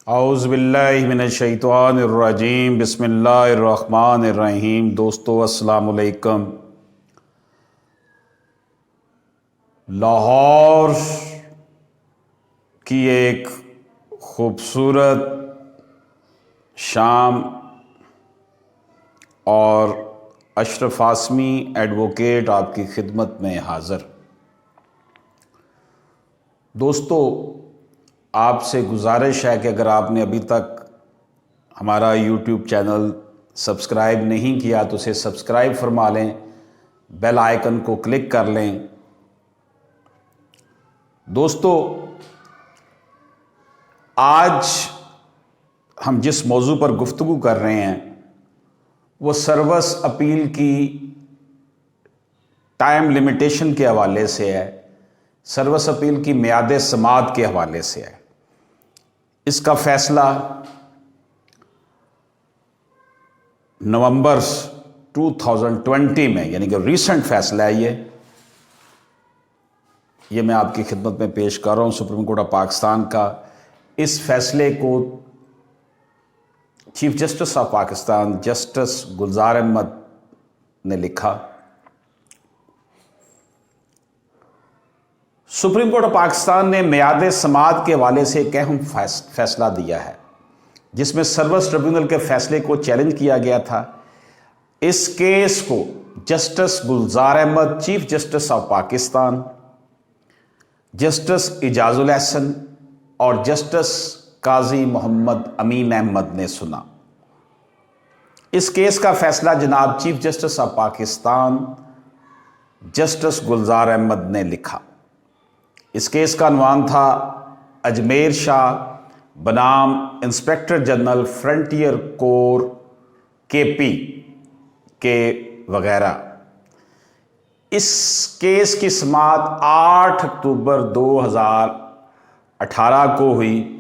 औज़ुबिल्लाहि मिनश्शैतानिर्रजीम बिस्मिल्लाहिर्रहमानिर्रहीम। दोस्तों अस्सलाम वालेकुम। लाहौर की एक खूबसूरत शाम और अशरफ आसमी एडवोकेट आपकी खिदमत में हाज़िर। दोस्तों, आपसे गुजारिश है कि अगर आपने अभी तक हमारा यूट्यूब चैनल सब्सक्राइब नहीं किया तो उसे सब्सक्राइब फरमा लें, बेल आइकन को क्लिक कर लें। दोस्तों, आज हम जिस मौजू पर गुफ्तगू कर रहे हैं वो सर्विस अपील की टाइम लिमिटेशन के हवाले से है, सर्विस अपील की मियाद समात के हवाले से है। इसका फैसला नवंबर 2020 में, यानी कि रीसेंट फैसला है ये मैं आपकी खिदमत में पेश कर रहा हूँ, सुप्रीम कोर्ट ऑफ पाकिस्तान का। इस फैसले को chief justice of Pakistan justice Gulzar Ahmed ने लिखा। सुप्रीम कोर्ट ऑफ पाकिस्तान ने मियाद समात के हवाले से एक अहम फैसला दिया है जिसमें सर्विस ट्रिब्यूनल के फैसले को चैलेंज किया गया था। इस केस को justice Gulzar Ahmed, chief justice of Pakistan, justice Ijazul Ahsan और जस्टिस काजी मोहम्मद अमीन अहमद ने सुना। इस केस का फैसला जनाब chief justice of Pakistan justice Gulzar Ahmed ने लिखा। इस केस का अनवान था अजमेर शाह बनाम inspector general frontier core KP के वगैरह। इस केस की समाअत 8 अक्टूबर 2018 को हुई।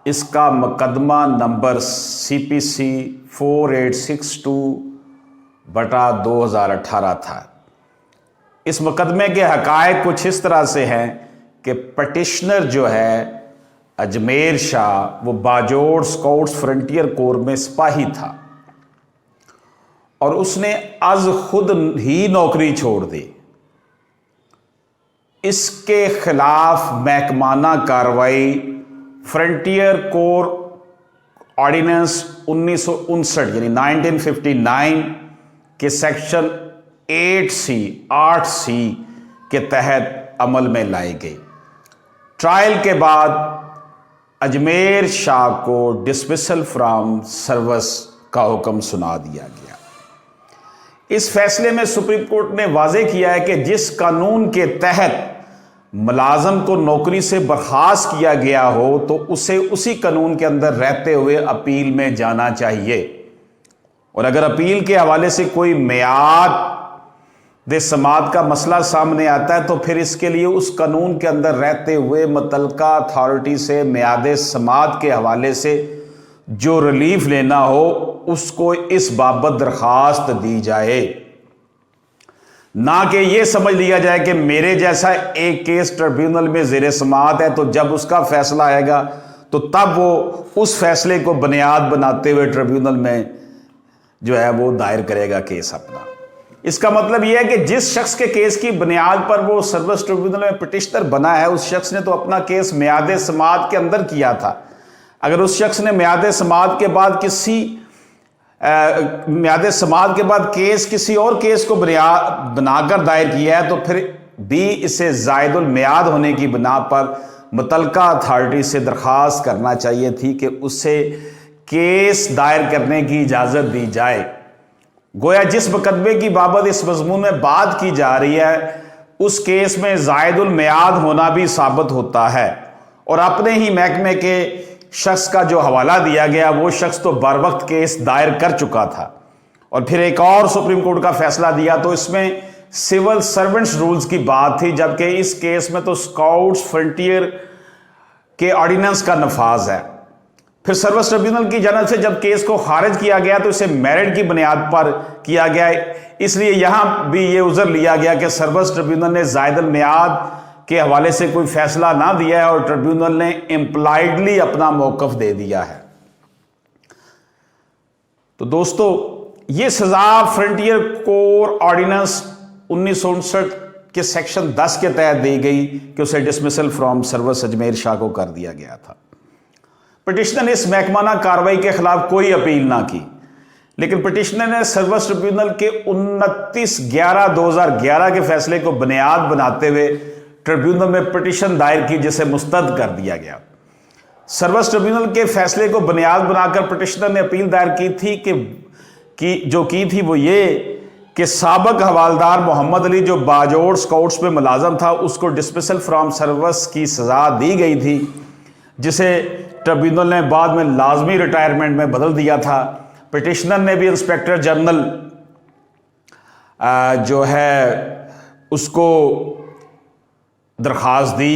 इसका मुकदमा नंबर CPC 4862/2018 था। इस मुकदमे के हकायक कुछ इस तरह से हैं कि पटिशनर जो है अजमेर शाह वो बाजोड़ स्काउट्स फ्रंटियर कोर में सिपाही था और उसने अज खुद ही नौकरी छोड़ दी। इसके खिलाफ महकमाना कार्रवाई फ्रंटियर कोर ऑर्डिनेंस 1959 यानी 1959 के सेक्शन 8C के तहत अमल में लाई गई। ट्रायल के बाद अजमेर शाह को डिसमिसल फ्रॉम सर्विस का हुक्म सुना दिया गया। इस फैसले में सुप्रीम कोर्ट ने वाज़ेह किया है कि जिस कानून के तहत मुलाजम को नौकरी से बर्खास्त किया गया हो तो उसे उसी कानून के अंदर रहते हुए अपील में जाना चाहिए, और अगर अपील के हवाले से कोई मियाद समात का मसला सामने आता है तो फिर इसके लिए उस कानून के अंदर रहते हुए मुतल्लिका अथॉरिटी से मियाद समात के हवाले से जो रिलीफ लेना हो उसको इस बाबत दरखास्त दी जाए, ना कि यह समझ लिया जाए कि मेरे जैसा एक केस ट्रिब्यूनल में ज़ेर समात है तो जब उसका फैसला आएगा तो तब वो उस फैसले को बुनियाद बनाते हुए ट्रिब्यूनल में जो है वो दायर करेगा केस अपना। इसका मतलब यह है कि जिस शख्स के केस की बुनियाद पर वो सर्विस ट्रिब्यूनल में पिटिशनर बना है उस शख्स ने तो अपना केस मियाद समात के अंदर किया था। अगर उस शख्स ने मियाद समात के बाद केस किसी और केस को बुनियाद बनाकर दायर किया है तो फिर भी इसे ज़ायदुल मियाद होने की बिना पर मुतल्लिका अथॉरिटी से दरख्वास्त करना चाहिए थी कि उसे केस दायर करने की इजाज़त दी जाए। गोया जिस मुकदमे की बाबत इस मजमून में बात की जा रही है उस केस में ज़ायदुल मियाद होना भी साबित होता है, और अपने ही महकमे के शख्स का जो हवाला दिया गया वो शख्स तो बर वक्त केस दायर कर चुका था। और फिर एक और सुप्रीम कोर्ट का फैसला दिया तो इसमें सिविल सर्वेंट्स रूल्स की बात थी, जबकि इस केस में तो स्काउट्स फ्रंटियर के ऑर्डिनेंस का नफाज है। फिर सर्विस ट्रिब्यूनल की जानब से जब केस को खारिज किया गया तो इसे मेरिट की बुनियाद पर किया गया, इसलिए यहां भी ये उज़र लिया गया कि सर्विस ट्रिब्यूनल ने ज़ायदुल मियाद के हवाले से कोई फैसला ना दिया है और ट्रिब्यूनल ने इम्प्लाइडली अपना मौकफ दे दिया है। तो दोस्तों, ये सजा फ्रंटियर कोर ऑर्डिनेंस 1959 के सेक्शन 10 के तहत दी गई कि उसे dismissal from service Ajmer Shah को कर दिया गया था। पिटिशनर ने इस महकमाना कार्रवाई के खिलाफ कोई अपील ना की, लेकिन पिटिशनर ने सर्विस ट्रिब्यूनल के 29/11/2011 के फैसले को बुनियाद बनाते हुए ट्रिब्यूनल में पिटिशन दायर की, जिसे मुस्तरद कर दिया गया। सर्विस ट्रिब्यूनल के फैसले को बुनियाद बनाकर पिटिशनर ने अपील दायर की थी वो ये कि साबिक हवालदार मोहम्मद अली, जो बाजोड़ स्काउट्स में मुलाजम था, उसको डिसमिसल फ्रॉम सर्विस की सजा दी गई थी, जिसे ट्रिब्यूनल ने बाद में लाजमी रिटायरमेंट में बदल दिया था। पिटिशनर ने भी इंस्पेक्टर जनरल जो है उसको दरख्वास्त दी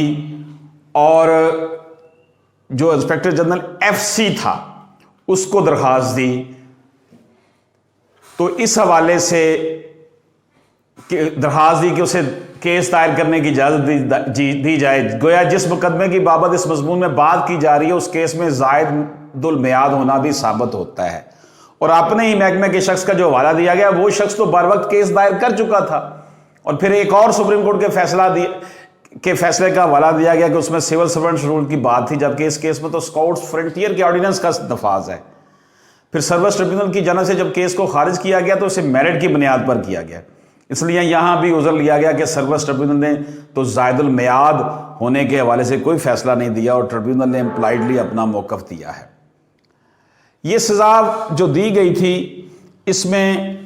और जो इंस्पेक्टर जनरल FC था उसको दरख्वास्त दी। तो इस हवाले से दरख्वास्त दी कि उसे केस दायर करने की इजाज़त दी जाए। गोया जिस मुकदमे की बाबत इस मजमून में बात की जा रही है, उस केस में ज़ायदुल मियाद होना भी साबित होता है। और अपने ही महकमे के शख्स का जो हवाला दिया गया, वो शख्स तो बर वक्त केस दायर कर चुका था और फिर एक और सुप्रीम कोर्ट के फैसले का हवाला दिया गया कि उसमें सिविल सर्वेंट्स रूल की बात थी, जबकि इस केस में तो स्काउट्स फ्रंटियर के ऑर्डिनेंस का नफाज है। फिर सर्विस ट्रिब्यूनल की जानब से जब केस को खारिज किया गया तो उसे मेरिट की बुनियाद पर किया गया, इसलिए यहां भी उज़र लिया गया कि सर्विस ट्रिब्यूनल ने तो ज़ायदुल मियाद होने के हवाले से कोई फैसला नहीं दिया और ट्रिब्यूनल ने इम्प्लाइडली अपना मौकफ दिया है। ये सजा जो दी गई थी, इसमें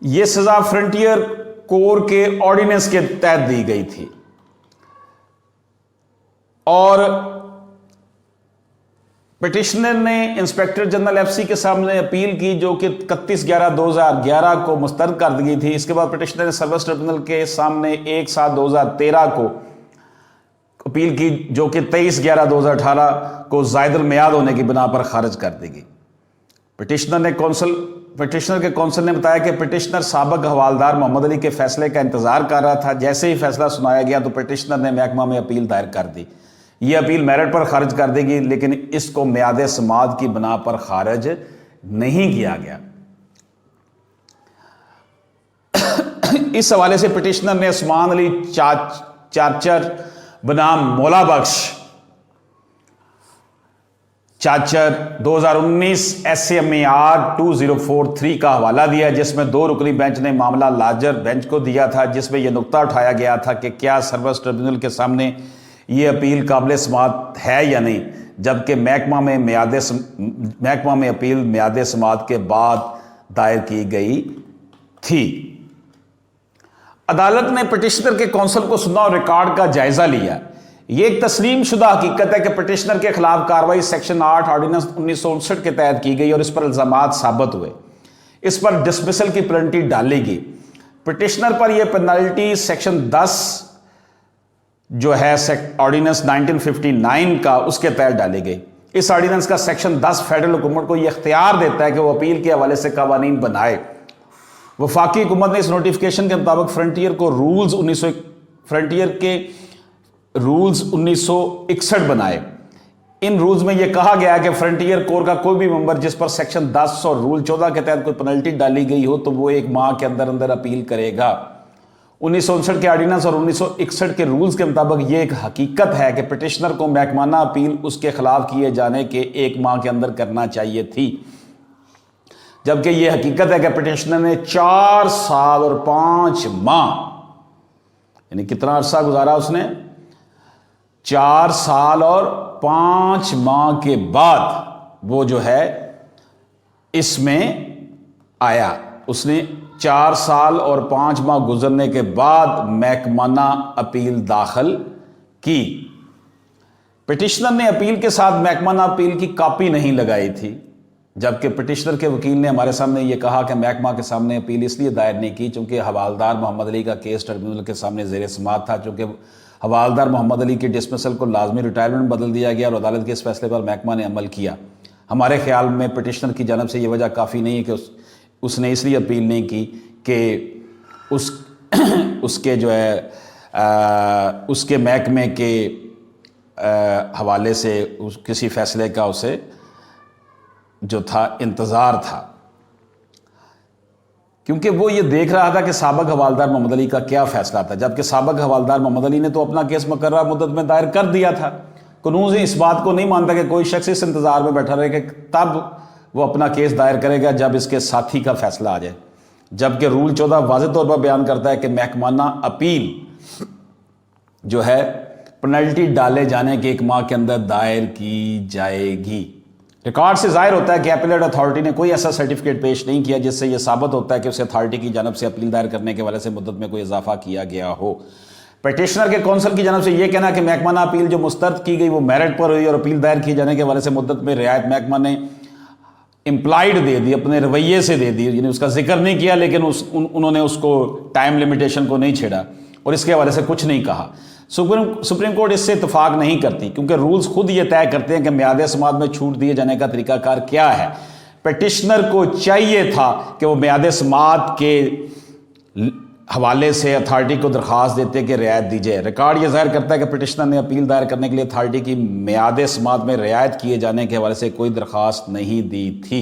यह सजा फ्रंटियर कोर के ऑर्डिनेंस के तहत दी गई थी और पिटिशनर ने इंस्पेक्टर जनरल FC के सामने अपील की, जो कि 31/11/2011 को मुस्तरद कर दी गई थी। इसके बाद पिटिशनर ने सर्विस ट्रिब्यूनल के सामने 1/7/2013 को अपील की, जो कि 23/11/2018 को ज़ायदुल मियाद होने की बिना पर खारिज कर दी गई। पिटिशनर के कौंसल ने बताया कि पिटिशनर साबिक हवालदार मोहम्मद अली के फैसले का इंतजार कर रहा था। जैसे ही फैसला सुनाया गया तो पिटिशनर ने महकमा में अपील दायर कर दी। यह अपील मेरिट पर खारिज कर देगी, लेकिन इसको मियाद समाअत की बिना पर खारिज नहीं किया गया। इस हवाले से पिटिशनर ने उस्मान अली चाचर बनाम मौला बख्श चाचर 2019 SCMAR 2043 का हवाला दिया, जिसमें 2 रुकनी बेंच ने मामला लार्जर बेंच को दिया था, जिसमें यह नुकता उठाया गया था कि क्या सर्विस ट्रिब्यूनल के सामने ये अपील काबिल समाअत है या नहीं, जबकि महकमा में अपील मियाद समाअत के बाद दायर की गई थी। अदालत ने पिटिशनर के कौंसल को सुना और रिकॉर्ड का जायजा लिया। यह एक तस्लीम शुदा हकीकत है कि पिटिशनर के खिलाफ कार्रवाई सेक्शन 8 ऑर्डिनेंस 1959 के तहत की गई और इस पर इल्जामात साबित हुए। इस पर डिसमिसल की पेनल्टी डाली गई। पिटिशनर पर यह पेनल्टी सेक्शन 10 जो है ऑर्डिनेंस 1959 का, उसके तहत डाली गई। इस ऑर्डिनेंस का सेक्शन 10 फेडरल हुकूमत को यह इख्तियार देता है कि वह अपील के हवाले से कवानीन बनाए। वफाकी हुकूमत ने इस नोटिफिकेशन के मुताबिक फ्रंटियर के रूल्स 1961 बनाए। इन रूल्स में यह कहा गया कि फ्रंटियर कोर का कोई भी मेंबर जिस पर सेक्शन 10 और रूल 14 के तहत कोई पेनल्टी डाली गई हो, तो वो 1 माह के अंदर अंदर अपील करेगा। 1959 के ऑर्डिनेंस और 1961 के रूल्स के मुताबिक यह एक हकीकत है कि पिटिशनर को महकमाना अपील उसके खिलाफ किए जाने के 1 माह के अंदर करना चाहिए थी, जबकि यह हकीकत है कि पिटिशनर ने 4 साल और 5 माह, यानी कितना अरसा गुजारा उसने, 4 साल और 5 माह के बाद वो जो है इसमें आया। उसने 4 साल और 5 माह गुजरने के बाद महकमाना अपील दाखिल की। पिटिशनर ने अपील के साथ महकमाना अपील की कॉपी नहीं लगाई थी, जबकि पिटिशनर के वकील ने हमारे सामने यह कहा कि महकमा के सामने अपील इसलिए दायर नहीं की चूंकि हवालदार मोहम्मद अली का केस ट्रिब्यूनल के सामने ज़ेर समाअत था। चूंकि हवालदार मोहम्मद अली की डिसमिसल को लाजमी रिटायरमेंट बदल दिया गया और अदालत के इस फैसले पर महकमा ने अमल किया। हमारे ख्याल में पिटिशनर की जानब से यह वजह काफ़ी नहीं है कि उसने इसलिए अपील नहीं की कि उसके जो है उसके महकमे के हवाले से किसी फ़ैसले का उसे जो था इंतज़ार था, क्योंकि वो ये देख रहा था कि साबिक़ हवालदार मोहम्मद अली का क्या फ़ैसला था, जबकि साबिक़ हवालदार मोहम्मद अली ने तो अपना केस मुकर्ररा मुद्दत में दायर कर दिया था। कानून इस बात को नहीं मानता कि कोई शख्स इस इंतज़ार में बैठा रहे कि तब वो अपना केस दायर करेगा जब इसके साथी का फ़ैसला आ जाए, जबकि रूल 14 वाज़ेह तौर पर बयान करता है कि महकमाना अपील जो है पेनल्टी डाले जाने के 1 माह के अंदर दायर की जाएगी। रिकॉर्ड से जाहिर होता है कि अपीलेट अथॉरिटी ने कोई ऐसा सर्टिफिकेट पेश नहीं किया जिससे यह साबित होता है कि उस अथॉरिटी की जानब से अपील दायर करने के वाले से मुद्दत में कोई इजाफा किया गया हो। पिटिशनर के कौंसल की जानब से यह कहना कि महकमाना अपील जो मुस्तरद की गई वो मेरिट पर हुई और अपील दायर किए जाने के वाले से मुद्दत में रियायत महकमा ने इम्प्लाइड दे दी, अपने रवैये से दे दी, यानी उसका जिक्र नहीं किया, लेकिन उन्होंने उसको टाइम लिमिटेशन को नहीं छेड़ा और इसके हवाले से कुछ नहीं कहा। सुप्रीम कोर्ट इससे इतफाक नहीं करती, क्योंकि रूल्स खुद ये तय करते हैं कि म्याद समाअत में छूट दिए जाने का तरीकाकार क्या है। पिटिशनर को चाहिए था कि वो म्याद समाअत के हवाले से अथॉरिटी को दरख्वास्त देते कि रियायत दी जाए। रिकॉर्ड ये जाहिर करता है कि पिटिशनर ने अपील दायर करने के लिए अथॉरिटी की म्याद समाअत में रियायत किए जाने के हवाले से कोई दरख्वास्त नहीं दी थी।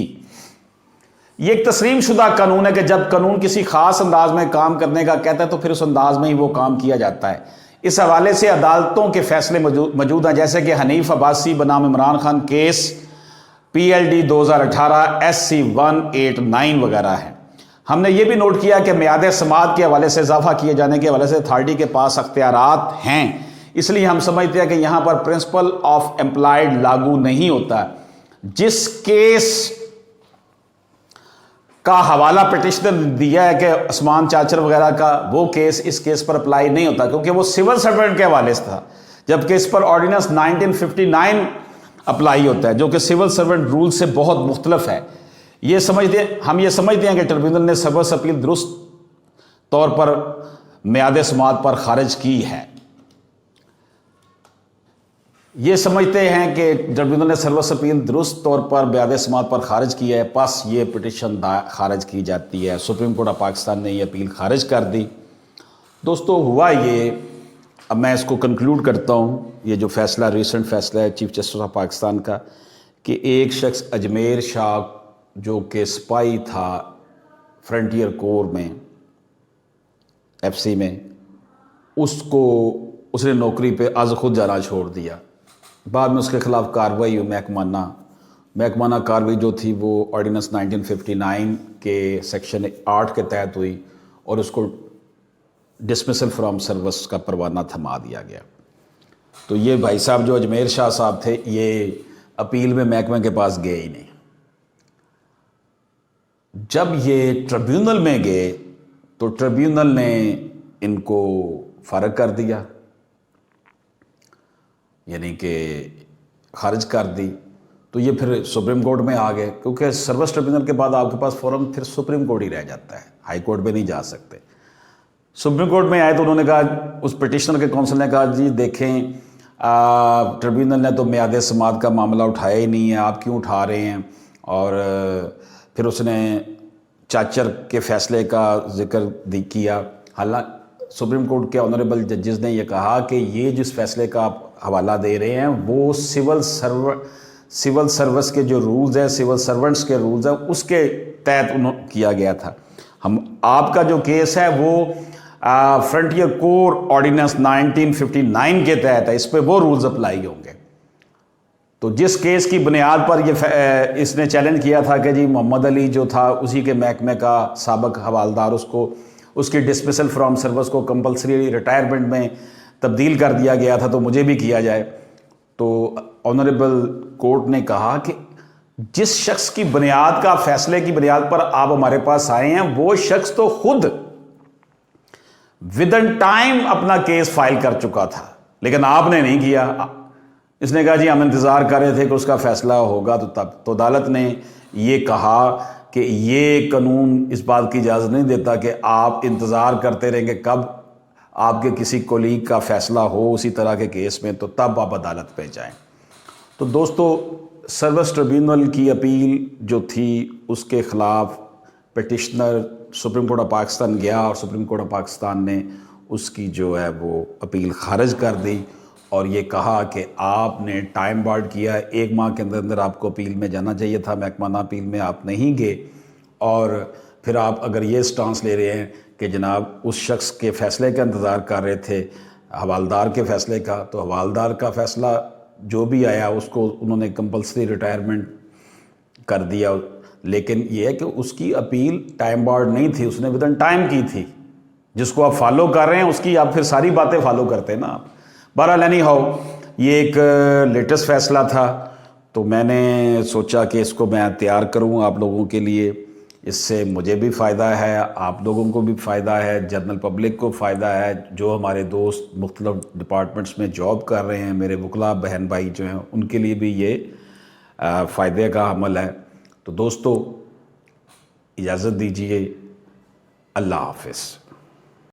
ये एक तस्लीम शुदा कानून है कि जब कानून किसी खास अंदाज में काम करने का कहता है तो फिर उस अंदाज में ही वो काम किया जाता है। इस हवाले से अदालतों के फैसले मौजूद हैं, जैसे कि हनीफ अब्बासी बनाम Imran Khan case PLD 2018 SC 189 वगैरह है। हमने ये भी नोट किया कि म्याद समाअत के हवाले से इजाफा किए जाने के हवाले से अथॉरिटी के पास अख्तियारात हैं, इसलिए हम समझते हैं कि यहाँ पर प्रिंसिपल ऑफ एम्प्लॉयड लागू नहीं होता। जिस केस का हवाला पिटिशनर दिया है कि उस्मान चाचर वगैरह का, वो केस इस केस पर अप्लाई नहीं होता, क्योंकि वो सिविल सर्वेंट के हवाले से था, जबकि इस पर ऑर्डिनेंस 1959 अप्लाई होता है, जो कि सिविल सर्वेंट रूल से बहुत मुख्तलिफ है। हम ये समझते हैं कि ट्रिब्यूनल ने सर्विस अपील दुरुस्त तौर पर म्याद समाअत पर खारिज की है। ये समझते हैं कि ट्रिब्यूनल ने सर्विस अपील दुरुस्त तौर पर म्याद समाअत पर खारिज की है, बस ये पिटिशन खारिज की जाती है। सुप्रीम कोर्ट ऑफ पाकिस्तान ने ये अपील खारिज कर दी। दोस्तों हुआ ये, अब मैं इसको कंक्लूड करता हूँ, ये जो फैसला रिसेंट फैसला है चीफ जस्टिस ऑफ पाकिस्तान का कि एक शख्स अजमेर शाह जो कि सिपाही था फ्रंटियर कोर में FC में, उसने नौकरी पे आज खुद जाना छोड़ दिया। बाद में उसके खिलाफ कार्रवाई हुई, महकमाना कार्रवाई जो थी वो ऑर्डिनेंस 1959 के सेक्शन 8 के तहत हुई और उसको डिसमिसल फ्रॉम सर्विस का परवाना थमा दिया गया। तो ये भाई साहब जो अजमेर शाह साहब थे, ये अपील में महकमे के पास गए ही नहीं। जब ये ट्रिब्यूनल में गए तो ट्रिब्यूनल ने इनको फ़ारिग कर दिया, यानी कि खारिज कर दी। तो ये फिर सुप्रीम कोर्ट में आ गए, क्योंकि सर्विस ट्रिब्यूनल के बाद आपके पास फ़ौरन फिर सुप्रीम कोर्ट ही रह जाता है, हाई कोर्ट में नहीं जा सकते। सुप्रीम कोर्ट में आए तो उन्होंने कहा, उस पिटिशनर के कौंसिल ने कहा, जी देखें ट्रिब्यूनल ने तो म्याद समाअत का मामला उठाया ही नहीं है, आप क्यों उठा रहे हैं। और फिर उसने चाचर के फैसले का जिक्र किया। हालांकि सुप्रीम कोर्ट के ऑनरेबल जजेस ने यह कहा कि ये जिस फैसले का आप हवाला दे रहे हैं वो सिविल सर्विस के जो रूल्स हैं, सिविल सर्वेंट्स के रूल्स हैं, उसके तहत किया गया था। आपका जो केस है वो फ्रंटियर कोर ऑर्डिनेंस 1959 के तहत है, इस पे वो रूल्स अप्लाई होंगे। तो जिस केस की बुनियाद पर इसने चैलेंज किया था कि जी मोहम्मद अली जो था उसी के महकमे का साबिक़ हवालदार, उसकी डिसमिसल फ्रॉम सर्विस को कंपलसरी रिटायरमेंट में तब्दील कर दिया गया था, तो मुझे भी किया जाए। तो ऑनरेबल कोर्ट ने कहा कि जिस शख्स की बुनियाद का फैसले की बुनियाद पर आप हमारे पास आए हैं, वो शख्स तो खुद विद इन टाइम अपना केस फाइल कर चुका था, लेकिन आपने नहीं किया। इसने कहा जी हम इंतज़ार कर रहे थे कि उसका फैसला होगा। तो अदालत ने ये कहा कि ये कानून इस बात की इजाज़त नहीं देता कि आप इंतज़ार करते रहेंगे कब आपके किसी कोलीग का फैसला हो उसी तरह के केस में, तो तब आप अदालत पे जाएं। तो दोस्तों सर्विस ट्रिब्यूनल की अपील जो थी उसके ख़िलाफ़ petitioner supreme court of Pakistan गया और सुप्रीम कोर्ट ऑफ पाकिस्तान ने उसकी जो है वो अपील खारिज कर दी और ये कहा कि आपने टाइम बार्ड किया, 1 माह के अंदर अंदर आपको अपील में जाना चाहिए था, महकमाना अपील में आप नहीं गए। और फिर आप अगर ये स्टांस ले रहे हैं कि जनाब उस शख्स के फ़ैसले का इंतज़ार कर रहे थे, हवालदार के फ़ैसले का, तो हवालदार का फ़ैसला जो भी आया उसको उन्होंने कंपल्सरी रिटायरमेंट कर दिया। लेकिन ये है कि उसकी अपील टाइम बार्ड नहीं थी, उसने विदिन टाइम की थी। जिसको आप फॉलो कर रहे हैं उसकी आप फिर सारी बातें फॉलो करते हैं ना आप। बहरहाल एनी हाउ ये एक लेटेस्ट फ़ैसला था, तो मैंने सोचा कि इसको मैं तैयार करूँ आप लोगों के लिए। इससे मुझे भी फ़ायदा है, आप लोगों को भी फ़ायदा है, जनरल पब्लिक को फ़ायदा है, जो हमारे दोस्त मुख्तलिफ डिपार्टमेंट्स में जॉब कर रहे हैं, मेरे वकला बहन भाई जो हैं, उनके लिए भी ये फ़ायदे का अमल है। तो दोस्तों इजाज़त दीजिए, अल्लाह हाफ़िज़।